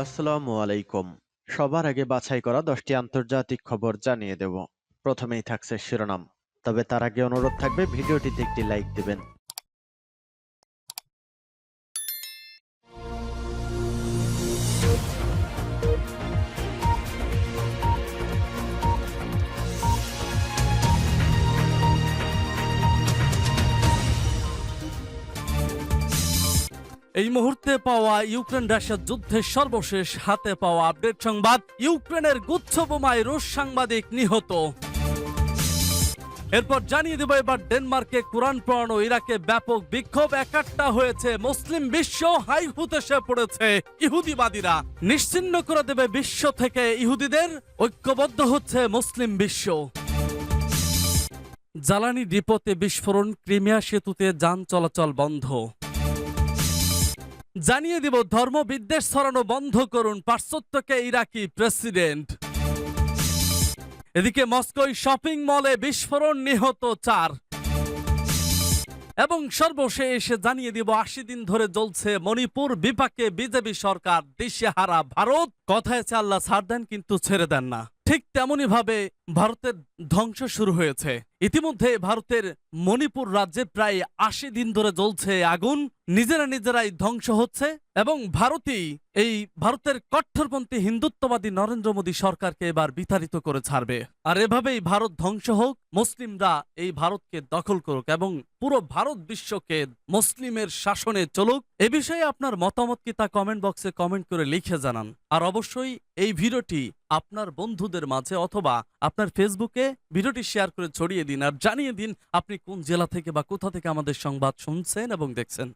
আসসালামু আলাইকুম। সবার আগে বাছাই করা 10টি আন্তর্জাতিক খবর জানিয়ে দেব। প্রথমেই থাকছে শিরোনাম। তবে তার আগে অনুরোধ থাকবে ভিডিওটিতে একটি লাইক দিবেন। এই মুহূর্তে পাওয়া ইউক্রেন রাশিয়ার যুদ্ধের সর্বশেষ হাতে পাওয়া আপডেট সংবাদ। ইউক্রেনের গুচ্ছ বোমায় রুশ সাংবাদিক নিহত। এরপর জানিয়ে দেব এবার ডেনমার্কে কোরআন পড়ানো, ইরাকে ব্যাপক বিক্ষোভ, একাট্টা হয়েছে মুসলিম বিশ্ব, হাই হুতাশে পড়েছে ইহুদিবাদীরা। নিশ্চিহ্ন করে দেবে বিশ্ব থেকে ইহুদিদের, ঐক্যবদ্ধ হচ্ছে মুসলিম বিশ্ব। জ্বালানি ডিপোতে বিস্ফোরণ, ক্রিমিয়া সেতুতে যান চলাচল বন্ধ। জানিয়ে দিব ধর্মবিদ্বেষ ছড়ানো বন্ধ করুন, পাশ্চাত্যকে ইরাকি প্রেসিডেন্ট। এদিকে মস্কোয় শপিং মলে বিস্ফোরণ, নিহত 4। এবং সর্বশেষ জানিয়ে দিব 80 দিন ধরে চলছে মণিপুর বিপাকে বিজেপি সরকার, দিশেহারা ভারত। কথায় আল্লাহ ছাড় দেন কিন্তু ছেড়ে দেন না, ঠিক তেমনি ভাবে ভারতের ধ্বংস শুরু হয়েছে। ইতিমধ্যে ভারতের মণিপুর রাজ্যে প্রায় 80 দিন ধরে জ্বলছে আগুন, নিজেরাই ধ্বংস হচ্ছে এবং ভারতের কট্টরপন্থী হিন্দুত্ববাদী নরেন্দ্র মোদী সরকারকে এবার বিতাড়িত করে ছাড়বে। আর এভাবেই ভারত ধ্বংস হোক, মুসলিমরা এই ভারতকে দখল করুক এবং পুরো ভারত বিশ্বকে মুসলিমের শাসনে চলুক। এ বিষয়ে আপনার মতামত কি তা কমেন্ট বক্সে কমেন্ট করে লিখে জানান। আর অবশ্যই এই ভিডিওটি আপনার বন্ধুদের মাঝে অথবা আপনার ফেসবুকে ভিডিওটি শেয়ার করে ছড়িয়ে দিন আর জানিয়ে দিন আপনি কোন জেলা থেকে বা কোথা থেকে আমাদের সংবাদ শুনছেন এবং দেখছেন।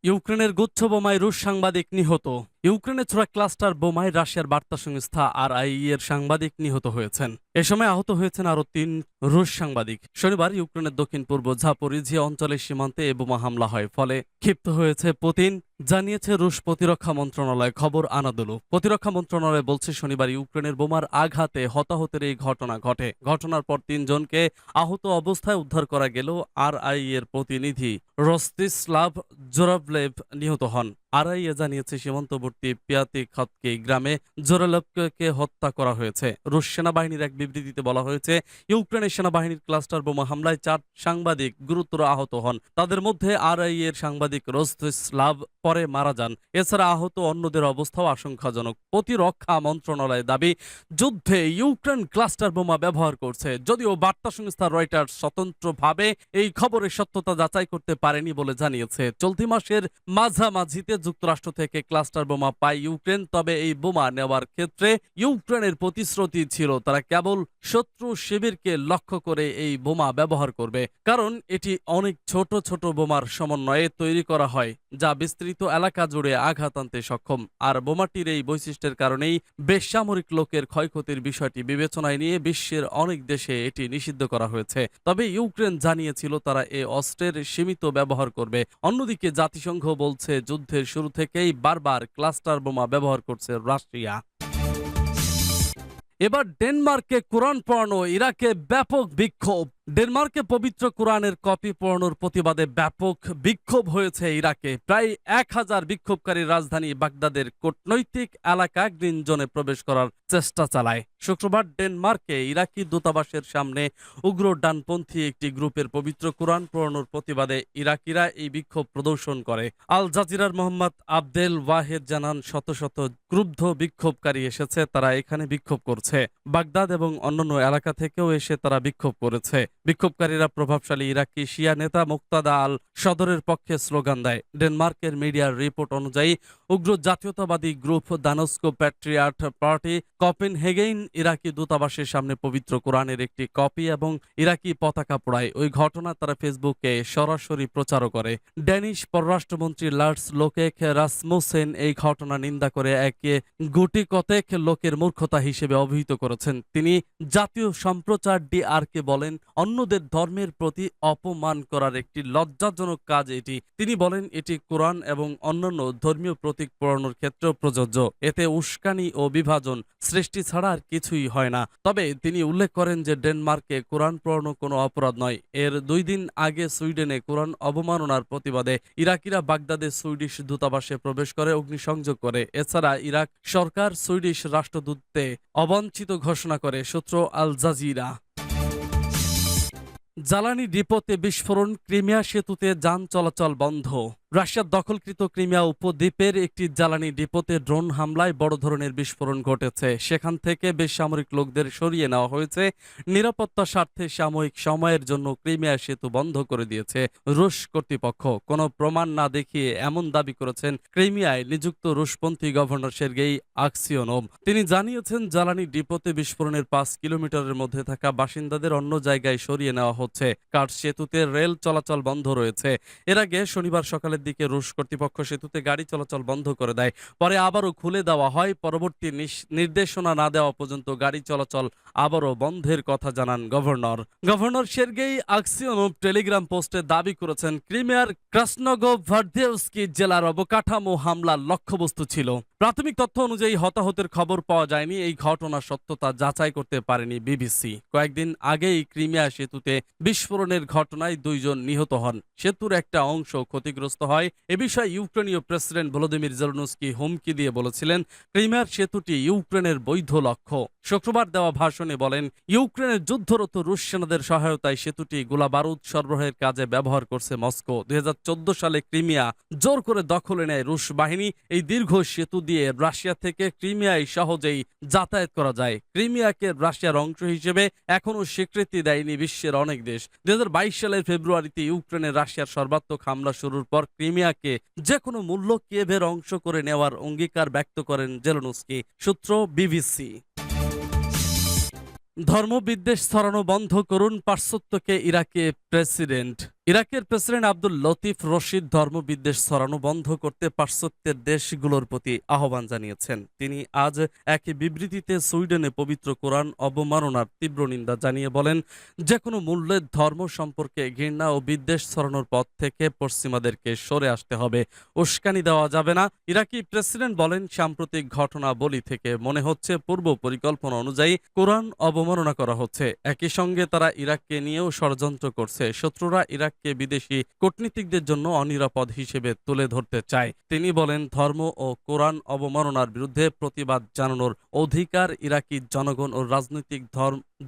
ইউক্রেনের গুচ্ছ বোমায় রুশ সাংবাদিক নিহত। ইউক্রেনে ছোড়া ক্লাস্টার বোমায় রাশিয়ার বার্তা সংস্থা RIA এর সাংবাদিক নিহত হয়েছেন। এ সময় আহত হয়েছেন আরো 3 রুশ সাংবাদিক। শনিবার ইউক্রেনের দক্ষিণ পূর্ব ঝাপোরিঝিয়া অঞ্চলের সীমান্তে এ বোমা হামলা হয়, ফলে ক্ষিপ্ত হয়েছে পুতিন, জানিয়েছে রুশ প্রতিরক্ষা মন্ত্রণালয়। খবর আনাদোলু। প্রতিরক্ষা মন্ত্রণালয় বলছে শনিবার ইউক্রেনের বোমার আঘাতে হতাহতের এই ঘটনা ঘটে। ঘটনার পর 3 জনকে আহত অবস্থায় উদ্ধার করা গেলেও RIA এর প্রতিনিধি রস্তিস্লাভ জোরাভলেভ নিহত হন। RIA জানিয়েছে সীমান্তবর্তী পিয়াতিখৎকি গ্রামে জোরালভকে হত্যা করা হয়েছে। রুশ সেনাবাহিনীর এক বিবৃতিতে বলা হয়েছে ইউক্রেনের সেনাবাহিনীর ক্লাস্টার বোমা হামলায় 4 সাংবাদিক গুরুতর আহত হন। তাদের মধ্যে RIA এর সাংবাদিক রস্তিস্লাভ পরে মারা যান। এছাড়া আহত অন্যদের অবস্থাও আশঙ্কাজনক। প্রতিরক্ষা মন্ত্রণালয়ের দাবি, যুদ্ধে ইউক্রেন ক্লাস্টার বোমা ব্যবহার করছে। যদিও বার্তা সংস্থা রয়টার্স স্বতন্ত্রভাবে এই খবরের সত্যতা যাচাই করতে পারেনি বলে জানিয়েছে। চলতি মাসের মাঝামাঝিতে যুক্তরাষ্ট্র থেকে ক্লাস্টার বোমা পায় ইউক্রেন। তবে এই বোমা নেওয়ার ক্ষেত্রে ইউক্রেনের প্রতিশ্রুতি ছিল তারা কেবল শত্রু শিবিরকে লক্ষ্য করে এই বোমা ব্যবহার করবে, কারণ এটি অনেক ছোট ছোট বোমার সমন্বয়ে তৈরি করা হয় যা বিস্তৃত এলাকা জুড়ে আঘাত আনতে সক্ষম। আর বোমাটির এই বৈশিষ্ট্যের কারণেই বেসামরিক লোকের ক্ষয়ক্ষতির বিষয়টি বিবেচনায় নিয়ে বিশ্বের অনেক দেশে এটি নিষিদ্ধ করা হয়েছে। তবে ইউক্রেন জানিয়েছিল তারা এ অস্ত্রের সীমিত ব্যবহার করবে। অন্যদিকে জাতিসংঘ বলছে যুদ্ধের শুরু থেকেই বারবার ক্লাস্টার বোমা ব্যবহার করছে রাশিয়া। এবার ডেনমার্কে কোরআন পড়ানো, ইরাকে ব্যাপক বিক্ষোভ। ডেনমার্কে পবিত্র কোরআনের কপি পড়ানোর প্রতিবাদে ব্যাপক বিক্ষোভ হয়েছে ইরাকে। প্রায় 1000 বিক্ষোভকারী রাজধানী বাগদাদের কূটনৈতিক এলাকা গ্রিন জোনে প্রবেশ করার চেষ্টা চালায়। শুক্রবার ডেনমার্কে ইরাকি দূতাবাসের সামনে উগ্র ডানপন্থী একটি গ্রুপের পবিত্র কোরআন পড়ানোর প্রতিবাদে ইরাকিরা এই বিক্ষোভ প্রদর্শন করে। আল জাজিরার মোহাম্মদ আবদেল ওয়াহেদ জানান, শত শত ক্রুব্ধ বিক্ষোভকারী এসেছে, তারা এখানে বিক্ষোভ করছে। বাগদাদ এবং অন্যান্য এলাকা থেকেও এসে তারা বিক্ষোভ করেছে। বিক্ষোভকারীরা প্রভাবশালী ইরাকি শিয়া নেতা মুক্তাদা আল সদরের পক্ষে স্লোগান দেয়। ডেনমার্কের মিডিয়ার রিপোর্ট অনুযায়ী উগ্র জাতীয়তাবাদী গ্রুপ দানস্কো প্যাট্রিয়াট পার্টি কপেনহেগেন ইরাকি দূতাবাসের সামনে পবিত্র কোরআনের একটি কপি এবং ইরাকি পতাকা পোড়ায়। ওই ঘটনা তারা ফেসবুকে সরাসরি প্রচারও করে। ড্যানিশ পররাষ্ট্রমন্ত্রী লার্স লোকেক রাসমুসেন এই ঘটনা নিন্দা করে একে গুটি কতেক লোকের মূর্খতা হিসেবে অভিহিত করেছেন। তিনি জাতীয় সম্প্রচার DRকে বলেন, অন্য অন্যদের ধর্মের প্রতি অপমান করার একটি লজ্জাজনক কাজ এটি। তিনি বলেন এটি কোরআন এবং অন্যান্য ধর্মীয় প্রতীক পোড়ানোর ক্ষেত্রেও প্রযোজ্য। এতে উস্কানি ও বিভাজন সৃষ্টি ছাড়া আর কিছুই হয় না। তবে তিনি উল্লেখ করেন যে ডেনমার্কে কোরআন পোড়ানো কোনো অপরাধ নয়। এর 2 দিন আগে সুইডেনে কোরআন অবমাননার প্রতিবাদে ইরাকিরা বাগদাদে সুইডিশ দূতাবাসে প্রবেশ করে অগ্নিসংযোগ করে। এছাড়া ইরাক সরকার সুইডিশ রাষ্ট্রদূতকে অবাঞ্ছিত ঘোষণা করে। সূত্র আল জাজিরা। জ্বালানি ডিপোতে বিস্ফোরণ, ক্রিমিয়া সেতুতে যান চলাচল বন্ধ। রাশিয়ার দখলকৃত ক্রিমিয়া উপদ্বীপের একটি জ্বালানি ডিপোতে ড্রোন হামলায় বড় ধরনের বিস্ফোরণ ঘটেছে। সেখান থেকে বেসামরিক লোকদের সরিয়ে নেওয়া হয়েছে। নিরাপত্তা স্বার্থে সাময়িক সময়ের জন্য ক্রিমিয়া সেতু বন্ধ করে দিয়েছে রুশ কর্তৃপক্ষ। কোনো প্রমাণ না দেখিয়ে এমন দাবি করেছেন ক্রিমিয়ায় নিযুক্ত রুশপন্থী গভর্নর সের্গেই আকসিওনভ। তিনি জানিয়েছেন জ্বালানি ডিপোতে বিস্ফোরণের 5 কিলোমিটারের মধ্যে থাকা বাসিন্দাদের অন্য জায়গায় সরিয়ে নেওয়া হচ্ছে। কার সেতুতে রেল চলাচল বন্ধ রয়েছে। এর আগে শনিবার সকালে দিকে রুশ কর্তৃপক্ষ সেতুতে গাড়ি চলাচল বন্ধ করে দেয়। পরে আবারও খুলে দেওয়া হয়। পরবর্তী নির্দেশনা না দেওয়া পর্যন্ত গাড়ি চলাচল আবারও বন্ধের কথা জানান গভর্নর সের্গেই আকসিওনভ টেলিগ্রাম পোস্টে দাবি করেছেন ক্রিমিয়ার ক্রাসনগোভার্দেউস্কি জেলার অবকাঠামো হামলার লক্ষ্যবস্তু ছিল। প্রাথমিক তথ্য অনুযায়ী হতাহতের খবর পাওয়া যায়নি। এই ঘটনার সত্যতা যাচাই করতে পারেনি বিবিসি। কয়েকদিন আগেই ক্রিমিয়া সেতুতে বিস্ফোরণের ঘটনায় 2 জন নিহত হন। সেতুর একটা অংশ ক্ষতিগ্রস্ত হয়। এ বিষয়ে ইউক্রেনীয় প্রেসিডেন্ট ভলোদিমির জেলেনস্কি হুমকি দিয়ে বলেছিলেন ক্রিমিয়ার সেতুটি ইউক্রেনের বৈধ লক্ষ্য। শুক্রবার দেওয়া ভাষণে বলেন ইউক্রেনের যুদ্ধরত রুশ সেনাদের সহায়তায় সেতুটি গোলাবারুদ সরবরাহের কাজে ব্যবহার করছে মস্কো। 2014 সালে ক্রিমিয়া জোর করে দখলে নেয় রুশ বাহিনী। এই দীর্ঘ সেতু দিয়ে রাশিয়া থেকে ক্রিমিয়ায় সহজেই যাতায়াত করা যায়। ক্রিমিয়াকে রাশিয়ার অংশ হিসেবে এখনো স্বীকৃতি দেয়নি বিশ্বের অনেক দেশ। 2022 সালের ফেব্রুয়ারিতে ইউক্রেনের রাশিয়ার সর্বাত্মক হামলা শুরুর পর ক্রিমিয়াকে যে কোনো মূল্য কিয়েভের অংশ করে নেওয়ার অঙ্গীকার ব্যক্ত করেন জেলেনস্কি। সূত্র বিবিসি। ধর্মবিদ্বেষ ছড়ানো বন্ধ করুন, পার্শ্বত্যকে ইরাকে প্রেসিডেন্ট। ইরাকের প্রেসিডেন্ট আব্দুল লতিফ রশিদ ধর্মবিদ্বেষ ছড়ানো বন্ধ করতে পার্শ্বত্যের দেশগুলোর প্রতি আহ্বান জানিয়েছেন। তিনি আজ এক বিবৃতিতে সুইডেনে পবিত্র কোরআন অবমাননার তীব্র নিন্দা জানিয়ে বলেন যে কোনো মূল্যে ধর্ম সম্পর্কে ঘৃণা ও বিদ্বেষ ছড়ানোর পথ থেকে পশ্চিমাদেরকে সরে আসতে হবে। উস্কানি দেওয়া যাবে না। ইরাকি প্রেসিডেন্ট বলেন সাম্প্রতিক ঘটনাবলী থেকে মনে হচ্ছে পূর্ব পরিকল্পনা অনুযায়ী কোরআন অবমাননা করা হচ্ছে। একই সঙ্গে তারা ইরাককে নিয়েও ষড়যন্ত্র করছে। শত্রুরা ইরাককে বিদেশি কূটনীতিকদের জন্য অনিরাপদ হিসেবে তুলে ধরতে চায়। তিনি বলেন ধর্ম ও কোরআন অবমাননার বিরুদ্ধে প্রতিবাদ জানানোর অধিকার ইরাকি জনগণ ও রাজনৈতিক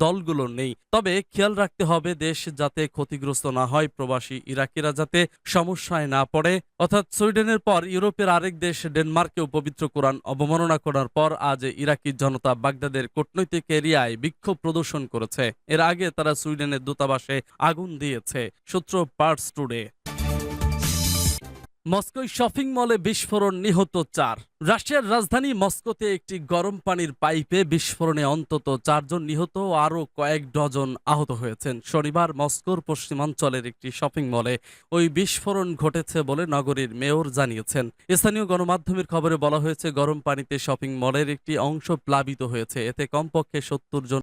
দলগুলোর নেই। তবে খেয়াল রাখতে হবে দেশ যাতে ক্ষতিগ্রস্ত না হয়, প্রবাসী ইরাকিরা যাতে সমস্যায় না পড়ে। অর্থাৎ সুইডেনের পর ইউরোপের আরেক দেশ ডেনমার্কেও পবিত্র কোরআন অবমাননা করার পর আজ ইরাকি জনতা বাগদাদের কূটনৈতিক এরিয়ায় বিক্ষোভ প্রদর্শন করেছে। এর আগে তারা সুইডেনের দূতাবাসে আগুন দিয়েছে। সূত্র পার্টস টুডে। মস্কোয় শপিং মলে বিস্ফোরণ, নিহত 4। রাশিয়ার রাজধানী মস্কোতে একটি গরম পানির পাইপে বিস্ফোরণে অন্তত 4 জন নিহত ও আরও কয়েক ডজন আহত হয়েছেন। শনিবার মস্কোর পশ্চিমাঞ্চলের একটি শপিং মলে ওই বিস্ফোরণ ঘটেছে বলে নগরীর মেয়র জানিয়েছেন। স্থানীয় গণমাধ্যমের খবরে বলা হয়েছে গরম পানিতে শপিং মলের একটি অংশ প্লাবিত হয়েছে। এতে কমপক্ষে 70 জন